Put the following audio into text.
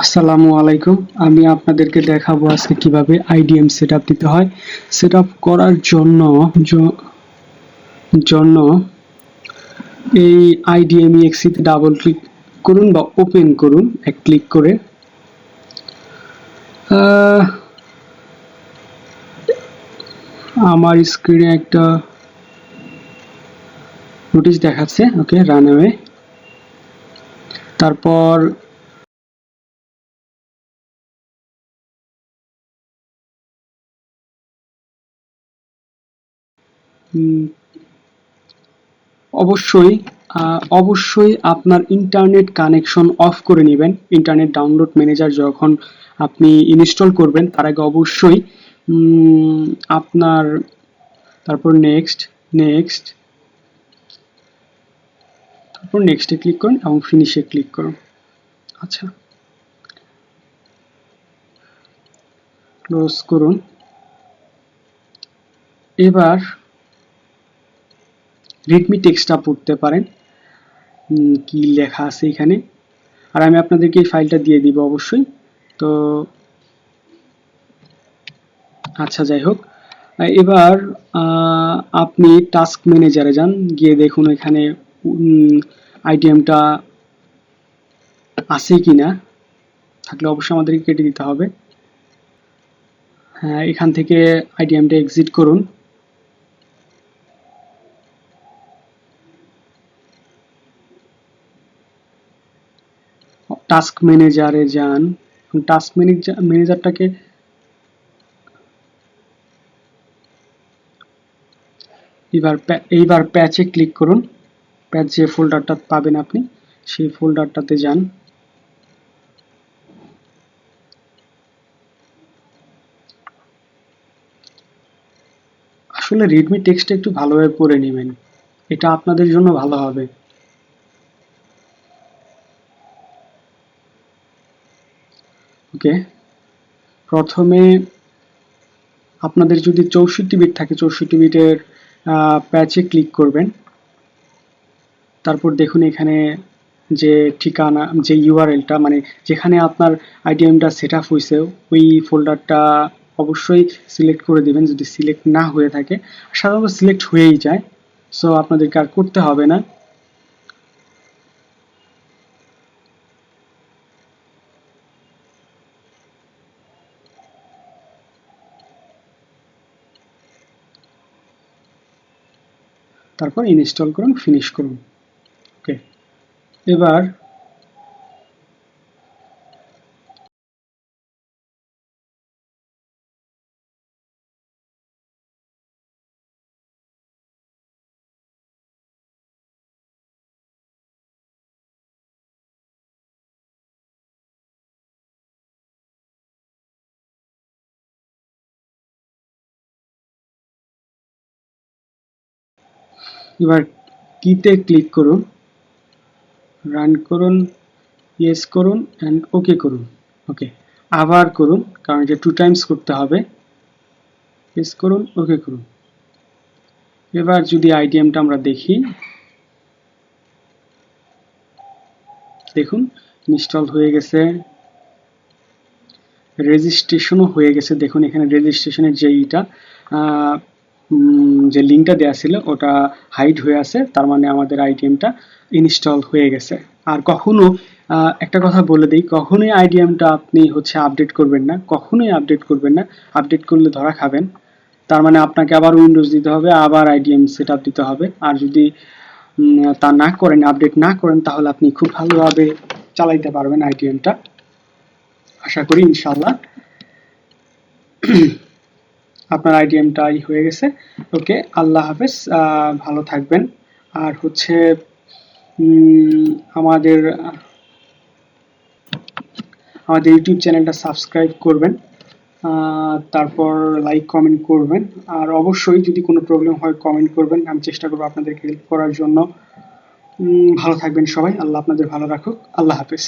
আসসালামু আলাইকুম। আমি আপনাদেরকে দেখাবো আজকে কিভাবে আইডিএম সেটআপ দিতে হয়। সেটআপ করার জ- জন্য এই আইডিএম এক্সিতে ডাবল ক্লিক করুন বা ওপেন করুন এক ক্লিক করে। আহ, আমার স্ক্রিনে একটা নোটিশ দেখাচ্ছে, ওকে রানওয়ে। তারপর উম, অবশ্যই আপনার ইন্টারনেট কানেকশন অফ করে নেবেন। ইন্টারনেট ডাউনলোড ম্যানেজার যখন আপনি ইনস্টল করবেন তার আগে অবশ্যই উম, আপনার তারপর নেক্সট তারপর নেক্সটে ক্লিক করুন এবং ফিনিশে ক্লিক করুন। আচ্ছা, ক্লোজ করুন। এবার রেডমি টেক্সটটা পড়তে পারেন কি লেখা আছে এখানে, আর আমি আপনাদেরকে এই ফাইলটা দিয়ে দিব অবশ্যই। তো আচ্ছা, যাই হোক, এবার আপনি টাস্ক ম্যানেজারে যান, গিয়ে দেখুন এখানে আইটেমটা আছে কিনা। থাকলে অবশ্যই আমাদেরকে কেটে দিতে হবে। হ্যাঁ, এখান থেকে আইটেমটা এক্সিট করুন। টাস্ক ম্যানেজারে যান। টাস্ক ম্যানেজারটাকে এইবার প্যাচে ক্লিক করুন। প্যাচ যে ফোল্ডারটা পাবেন আপনি সেই ফোল্ডারটাতে যান। আসলে রেডমি টেক্সটটা একটু ভালোভাবে পড়ে নেবেন, এটা আপনাদের জন্য ভালো হবে। ওকে, প্রথমে আপনাদের যদি 64 বিট থাকে 64 বিটের প্যাচে ক্লিক করবেন। তারপর দেখুন এখানে যে ঠিকানা, যে ইউআরএলটা মানে যেখানে আপনার আইডিএমটা সেট আপ হয়েছে ওই ফোল্ডারটা অবশ্যই সিলেক্ট করে দিবেন যদি সিলেক্ট না হয়ে থাকে। সাধারণত সিলেক্ট হয়েই যায়, সো আপনাদেরকে আর করতে হবে না। তারপর ইনস্টল করুন, ফিনিশ করুন। ওকে, এবার এবার কিতে ক্লিক করুন, রান করুন, ইয়েস করুন অ্যান্ড ওকে করুন। ওকে, আবার করুন কারণ এটা 2 টাইমস করতে হবে। ইয়েস করুন, ওকে করুন। এবার যদি আইডিএমটা আমরা দেখি, দেখুন ইনস্টল হয়ে গেছে, রেজিস্ট্রেশনও হয়ে গেছে। দেখুন এখানে রেজিস্ট্রেশনের যে লিঙ্কটা দেওয়া ছিল ওটা হাইড হয়ে আছে, তার মানে আমাদের আইডিএমটা ইনস্টল হয়ে গেছে। আর কখনো একটা কথা বলে দিই, কখনোই আইডিএমটা আপনি আপডেট করবেন না, কখনোই আপডেট করবেন না। আপডেট করলে ধরা খাবেন। তার মানে আপনাকে আবার উইন্ডোজ দিতে হবে, আবার আইডিএম সেট আপ দিতে হবে। আর যদি তা না করেন, আপডেট না করেন, তাহলে আপনি খুব ভালোভাবে চালাইতে পারবেন আইডিএমটা, আশা করি ইনশাল্লাহ। আপনার আইডিএমটা হয়ে গেছে। ওকে, আল্লাহ হাফেজ, ভালো থাকবেন। আর আমাদের আমাদের ইউটিউব চ্যানেলটা সাবস্ক্রাইব করবেন, তারপর লাইক কমেন্ট করবেন। আর অবশ্যই যদি কোনো প্রবলেম হয় কমেন্ট করবেন, আমি চেষ্টা করবো আপনাদেরকে হেল্প করার জন্য। ভালো থাকবেন সবাই, আল্লাহ আপনাদের ভালো রাখুক। আল্লাহ হাফেজ।